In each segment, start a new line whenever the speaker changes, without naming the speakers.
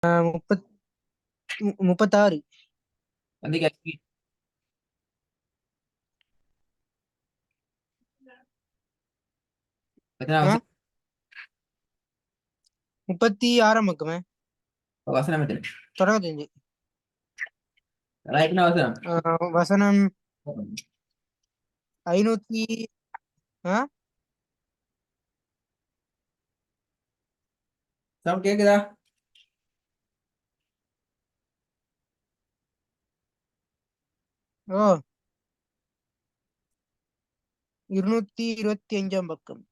முப்பத் 36.
வந்து கேள்வி எத்தனை
ஆ
வசனம்?
36ஆம் பக்கமே
வசனம் எத்தனை?
95.
எத்தனை வசனம்?
வசனம் 500.
சவுண்ட் கேக்குதா?
ஓ 225ஆம் பக்கம்.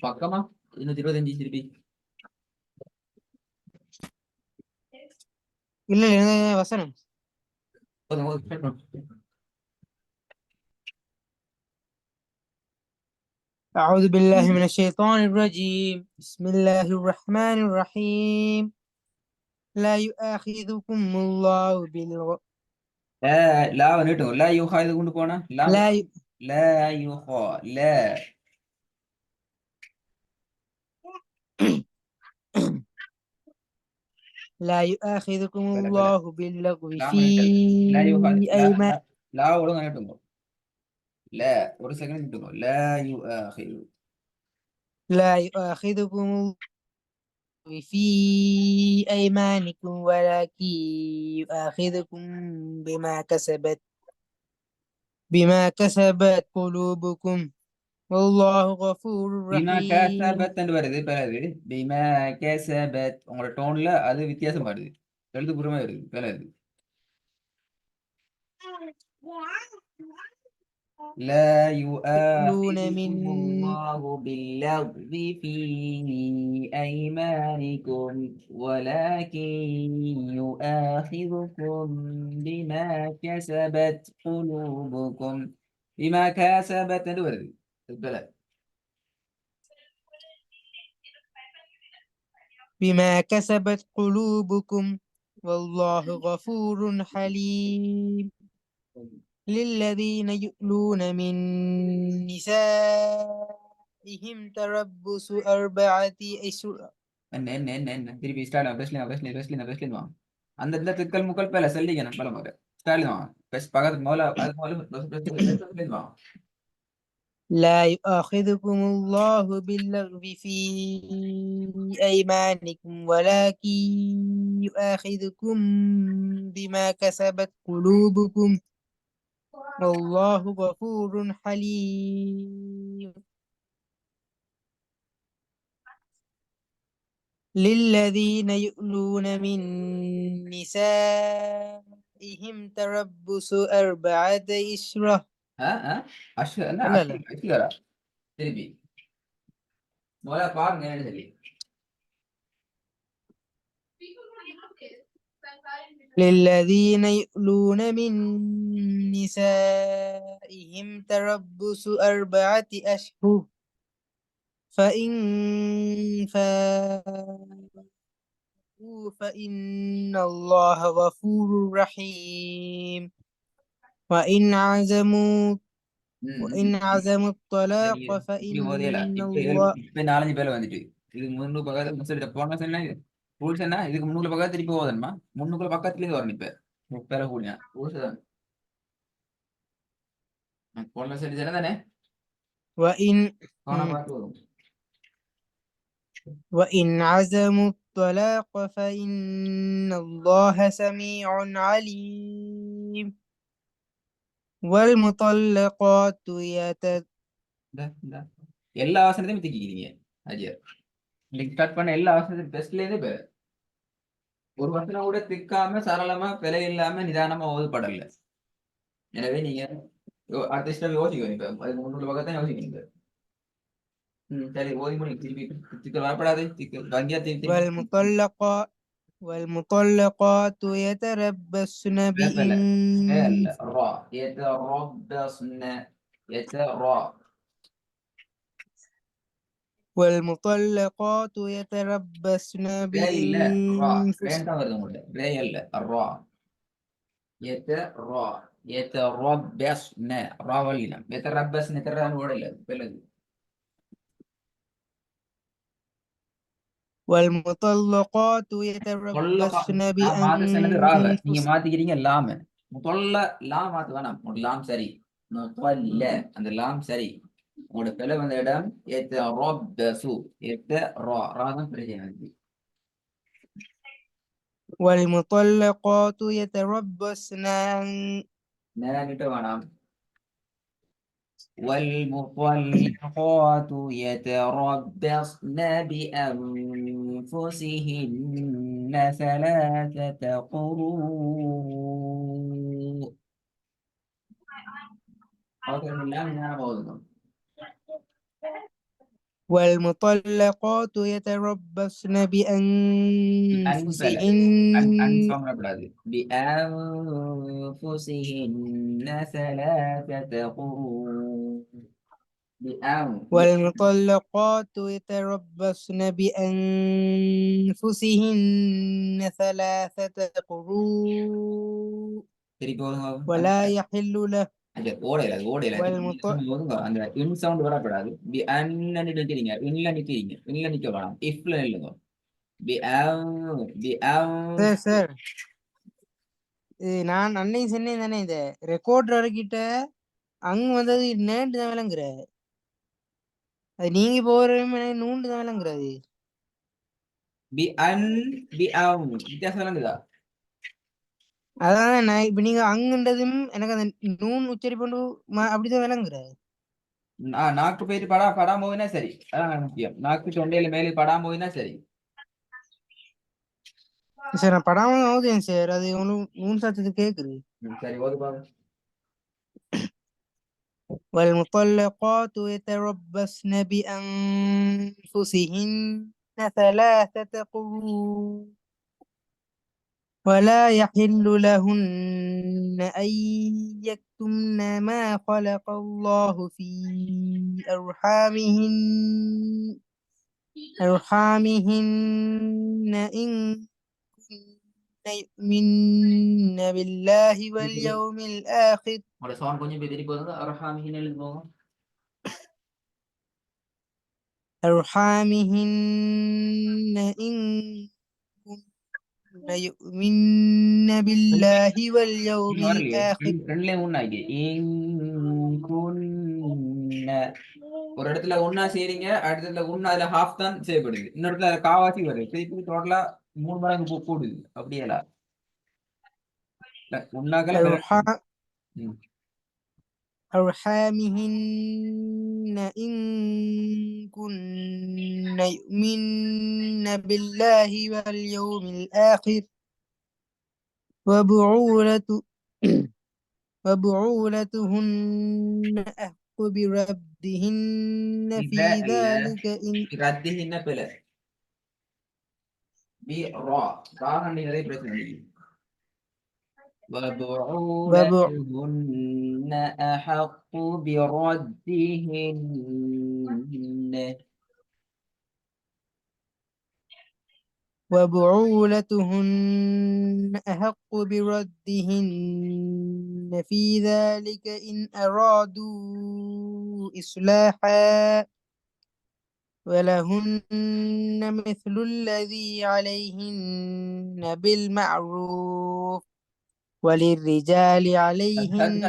பக்கமா 225 திருப்பி
இல்ல வசனம்.
போதும், போதும்.
أعوذ بالله من الشيطان الرجيم. بسم الله الرحمن الرحيم. لا يؤاخذكم الله
லா வந்துட்டோம். லா யூஹா இது கொண்டு போனா லாம்.
لا
லா யூஹா ல
لا يؤاخذكم
பல பல
الله باللغو
லாம்
في
நிட்டல். லா யூஹா லா
أيمان.
லா ஒழுங்கா நிட்டுங்க. ல ஒரு செகண்ட் நிட்டுங்க. லா யூஹிது
لا يؤاخذكم في أيمانكم ولكن يؤاخذكم بما كسبت قلوبكم والله غفور
பீமா
رحيم.
கேசபத் வருது. பிறகு பீமா கேசபத் உங்களோட டோன்ல அது வித்தியாசம் வருது. எழுத்து பூர்வமா வருது. பிறகு لا
يؤلون من
يؤاخذكم الله باللغو في أيمانكم ولكن يؤاخذكم بما كسبت قلوبكم. بما كسبت வருது. البلد
بما كسبت قلوبكم والله غفور حليم. للذين يؤلون من نسائهم تربص 4 أشهر.
என்ன திருப்பி ஸ்டார்ட் பேசலாம் வாங்க. அந்த இடத்துல திக்கல் முக்கல் பேல சொல்லிக்கணும் பல முறை ஸ்டார்ட் வாங்க. பக்கத்து மோல அது மோல வாங்க.
لا يؤاخذكم الله باللغو في أيمانكم ولكن يؤاخذكم بما كسبت قلوبكم والله غفور حليم. للذين يؤلون من نسائهم تربص 4 أشهر.
என்ன
لا لا.
அஷ்லரா திருப்பி முதல்ல பாருங்க என்ன சொல்லி.
للذين يؤلون من نسائهم تربص 4 أشهر فإن فاءوا فإن الله غفور رحيم. وإن عزموا وإن عزموا الطلاق
இப்படி போதையில
فإن
இப்ப
الله
இப்ப 4-5 பேர் வந்துட்டு இதுக்கு முன்னு பக்கத்துல போன சொன்னா ரூல்ஸ் என்ன இதுக்கு முன்னுக்குள்ள பக்கத்து திருப்பி போதணுமா முன்னுக்குள்ள பக்கத்துல இருந்து வரணும். இப்ப பேர கூடியா ரூல்ஸ் தான் போன சரி தானே.
وإن
போன பார்த்து வரும்.
وإن عزموا الطلاق فإن الله سميع عليم. والمطلقات
எல்லா வசனத்தையும் திக்கிக்கிறீங்க அஜயர். இன்னைக்கு ஸ்டார்ட் பண்ண எல்லா வசனத்தையும் பெஸ்ட்ல இருந்து பேர் ஒரு வசனம் கூட திக்காம சரளமா பிழை இல்லாம நிதானமா ஓதுப்படல. எனவே நீங்க அடுத்த ஸ்டெப் யோசிக்கணும். இப்ப அதுக்கு முன்னுள்ள பக்கத்தான் யோசிக்கணும். சரி ஓதி மணி திருப்பி திக்கல் வரப்படாது. வங்கியா திருப்பி
والمطلقات والمطلقات يتربصن
பேசல இல்ல ரா يتربصن يترا
والمطلقات يتربصن
ரே இல்ல ரா
بأنفسهن.
ரேன் தான் வருது உங்கள்ட்ட. ரே இல்ல ரா يترا يتربصن ரா வல்லினா يتربصن يتران ஓட இல்ல பிள்ளை.
والمطلقات يتربصن
நான் மாத்த சொன்னது ராவ நீங்க
بأنفس
மாத்திக்கிறீங்க லாம. முதல்ல லா மாத்து வேணாம். ஒரு லாம் சரி. முதல்ல அந்த லாம் சரி. உங்களோட பிழை வந்த இடம் எத்தரப்பசு. ரா தான் பிரச்சனை.
والمطلقات يتربصن
நேராகிட்ட வேணாம். والمطلقات يتربصن بأنفسهن ثلاثة قروء. أوكي من لا من أنا بقول
والمطلقات يتربصن
بأنفسهن
بأنفسهن
بأنفسهن ثلاثة قروء.
والمطلقات يتربصن بأنفسهن ثلاثة قروء ولا يحل له
ஓடையில
والمط
அந்த இன் சவுண்ட் வரக்கூடாது. பி அன்னு நிக்கிறீங்க, இன்ல நிக்கிறீங்க, இன்ல நிக்க வேணாம், இஃப்ல நில்லுங்க. பி பி
சார் நான் அன்னைக்கு சொன்னேன் தானே இந்த ரெக்கார்டர் கிட்ட அங்க வந்தது நேண்டு தான் விளங்குற அது நீங்க போற நூண்டு தான் விளங்குறது
பி வித்தியாசம் விளங்குதா?
அதான் நான் இப்ப நீங்க அங்கன்றதும் எனக்கு அந்த நூன் உச்சரிப்பு அப்படிதான் விளங்குறது.
நாக்கு போயிட்டு படாம போயினா சரி. அதான் முக்கியம். நாக்கு தொண்டையில மேலே படாம போயினா சரி.
சார் நான் படாம ஓதுவேன் சார், அது உங்களுக்கு நூன் சத்தது கேக்குது.
சரி ஓது பாருங்க.
والمطلقات يتربصن بأنفسهن ثلاثة قروء ولا يحل لهن أن يكتمن ما خلق الله في أرحامهن إن كن يؤمن بالله واليوم الآخر
உங்களோட சவுண்ட் கொஞ்சம் பெரிய போதுங்க. அர்ஹாமிஹின் எழுது போகும்.
أرحامهن إن كن يؤمن بالله واليوم الآخر.
ரெண்டுலயும் ஒண்ணாக்கி ஒரு இடத்துல ஒன்னா செய்றீங்க, அடுத்த ஒண்ணு அதுல ஹாஃப் தான் செய்யப்படுது, இன்னொரு இடத்துல காவாசி வருது, திருப்பி டோட்டலா 3 மடங்கு கூடுது. அப்படியேல ஒன்னாக்கல
أرحامهن إن كن يؤمن بالله واليوم الآخر وبعولتهن أحق بردهن في ذلك إن
ரத்திஹின்ன பில பி ரா ராஹண்டி நிறைய பிரச்சனை. وبعولتهن أحق بردهن
وبعولتهن أحق بردهن في ذلك إن أرادوا إصلاحا ولهن مثل الذي عليهن بالمعروف وللرجال عليهن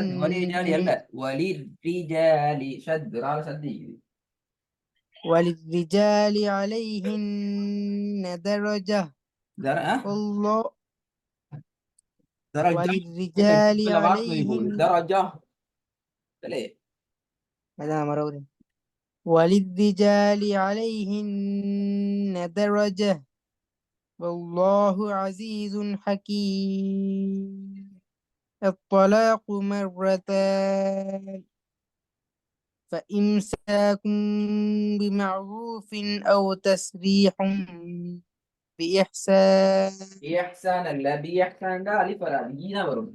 وللرجال عليهن درجة الله وللرجال عليهن وللرجال عليهن درجة والله عزيز حكيم. الطلاق مرتان فإمساك بمعروف أو تسريح بإحسان.
بإحسان لا بإحسان ده ألف رابعين வரும்.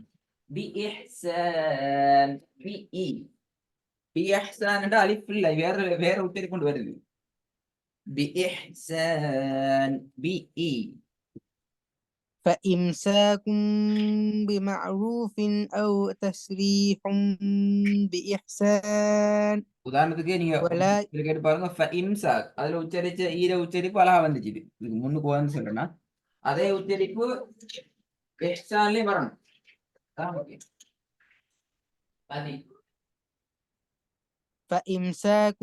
بإحسان بإي بإحسان ده ألف இல்லை, வேற உச்சரி கொண்டு வருது. بإحسان بإي
فإمساك بمعروف أو تسريح بإحسان
உதாரணத்துக்கு நீங்க
ولا
இதுல கேட்டு பாருங்க இம்சாக் அதுல உச்சரிச்ச ஈர உச்சரிப்பு அழகா வந்துச்சு இதுக்கு முன்னுக்கு வந்து சொல்றேன்னா அதே உச்சரிப்பு எக்ஸ்ட்ரான்லயும் வரணும் அதான் முக்கியம். அது
فإمساك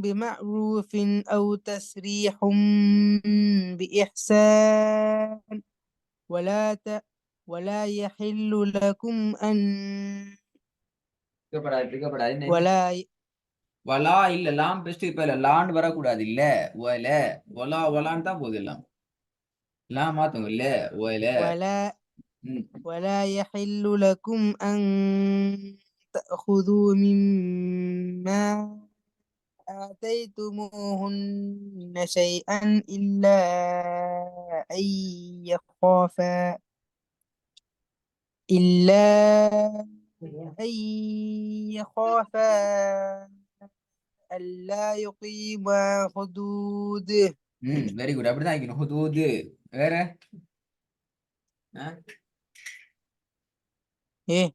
بمعروف أو تسريح بإحسان ولا ولا يحل لكم أن
பிடிக்கப்படாது என்ன
ولا
வலா இல்ல லாம் பெஸ்ட் இப்ப இல்ல லான்னு வரக்கூடாது இல்ல ஒல ஒலா ஒலான்னு தான் போகுது எல்லாம் லாம் மாத்துங்க இல்ல ஒல
ولا
ம்
ولا يحل لكم أن تأخذوا مما آتيتموهن شيئا أن يخافا إلا أن يخافا ألا يقيما حدوده
ம் வெரி குட் அப்படிதான் வைக்கணும் ஹுதூது வேற ஆ?
إيه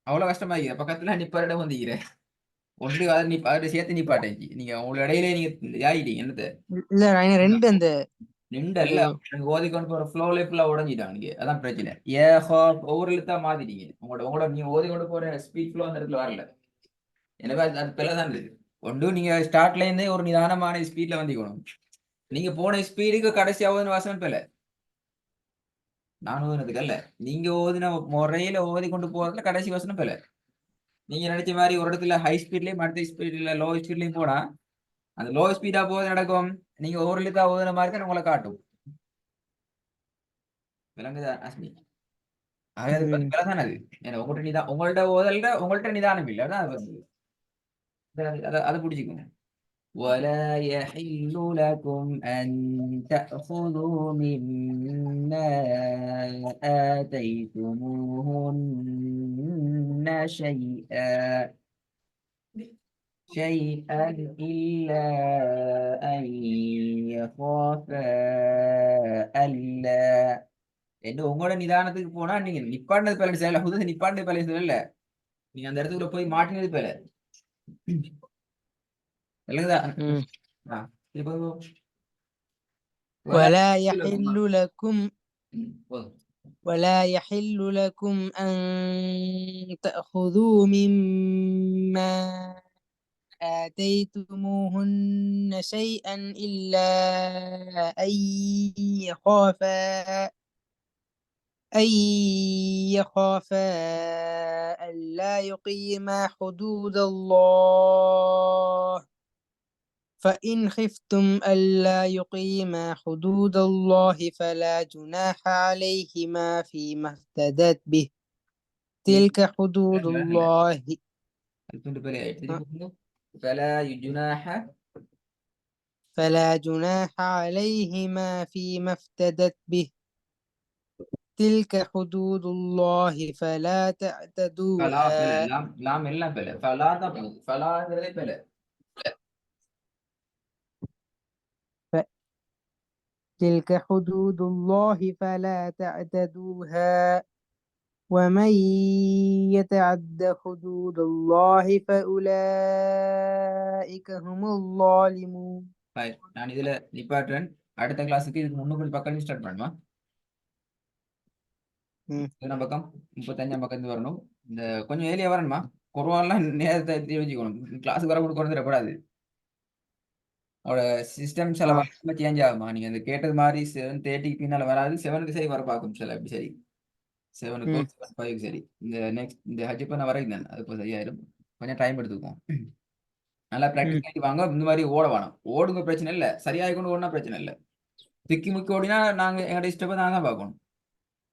அவ்வளவு கஷ்டமா இருக்கிற பக்கத்துல நிப்பாரிடம் வந்துக்கிறேன் ஒன்று அதை அதை சேர்த்து நிப்பாட்டேன் நீங்க உங்களோட இடையிலே நீங்க யாயிட்டீங்க என்னது
لا يعني ரெண்டு அந்த
நின்று
இது
அல்ல ஓதிக்கொண்டு போற ஃப்ளோல ஃபுல்லா உடஞ்சிட்டாங்க நீங்க அதான் பிரச்சனை ஏ ஹாப் ஒவ்வொரு எழுத்தா மாத்திட்டீங்க உங்களோட நீங்க ஓதிக்கொண்டு போற ஸ்பீட் ஃப்ளோ அந்த இடத்துல வரல எனவே அது பிள்ளை தான் இருக்கு ஒன்று நீங்க ஸ்டார்ட்ல இருந்தே ஒரு நிதானமான ஸ்பீட்ல வந்துக்கணும் நீங்க போன ஸ்பீடுக்கு கடைசியா ஓதின வசனம் பிள்ளை நான் ஓதுனதுக்கு அல்ல நீங்க ஓதின முறையில ஓதி கொண்டு போறதுல கடைசி வசனம் பிள்ளை நீங்க நினைச்ச மாதிரி ஒரு இடத்துல ஹை ஸ்பீட்லயும் அடுத்த ஸ்பீட்ல லோ ஸ்பீட்லயும் போனா அந்த லோ ஸ்பீடா போது நடக்கும் நீங்க ஒரு எழுத்தா ஓதுன மாதிரி தான் உங்களை காட்டும் விளங்குதா அஸ்மி ஆக அது பிள்ளை தானே அது ஏன்னா உங்கள்ட்ட நிதானம் இல்லை அதான் அது வருது. அதை பிடிச்சிக்கோங்க ولا يحل لكم أن تأخذوا مما آتيتموهن شيئا إلا أن يخافا ألا என்று உங்களோட நிதானத்துக்கு போனா நீங்க நிப்பாட்டினது பேலன்ஸ் இல்ல புதுசு நிப்பாட்டினது பேலன்ஸ் இல்ல நீங்க அந்த இடத்துக்குள்ள போய் மாட்டினது பேல இல்லைங்களா இப்போ
ولا يحل لكم
போதும்
ولا يحل لكم أن تأخذوا مما آتيتموهن شيئا إلا أن يخافا أن يخافا ألا يقيما حدود الله فإن خفتم ألا يقيما حدود الله فلا جناح عليهما فيما افتدت به تلك حدود الله
التون بلا فلا جناح
فلا جناح عليهما فيما افتدت به تلك حدود الله فلا
فلا
تعتدوها
بلا لام எல்லாம் பல فلا தான் போகுது ஃபலாங்கிறதே பல
تلك حدود الله فلا تعتدوها ومن يتعد حدود الله فأولئك هم الظالمون
நான் இதுல நிப்பாட்டுறேன் அடுத்த கிளாஸுக்கு இதுக்கு முன்னுக்கு பக்கம் ஸ்டார்ட் பண்ணுமா இத்தனை பக்கம் 35ஆம் பக்கத்து வரணும் இந்த கொஞ்சம் ஏரியா வரணுமா குருவான்லாம் நேரத்தை தெரிஞ்சுக்கணும் கிளாஸுக்கு வர கூட குறைஞ்சிடக்கூடாது அவரோட சிஸ்டம் சில வருஷமா சேஞ்ச் ஆகுமா நீங்க அந்த கேட்டது மாதிரி 7:30 பின்னால வராது 7க்கு சரி வர பார்க்கும் சில அப்படி சரி 7க்கோ 7:05 சரி இந்த நெக்ஸ்ட் இந்த ஹஜ் பண்ண வரைக்கும் அது இப்போ சரியாயிரும் கொஞ்சம் டைம் எடுத்துக்குவோம் நல்லா ப்ராக்டிஸ் பண்ணி வாங்க இந்த மாதிரி ஓட வேணும் ஓடுங்க பிரச்சனை இல்லை சரியாக கொண்டு ஓடினா பிரச்சனை இல்லை திக்கி முக்கி ஓடினா நாங்க எங்களோட இஷ்டப்பை நாங்க தான் பார்க்கணும்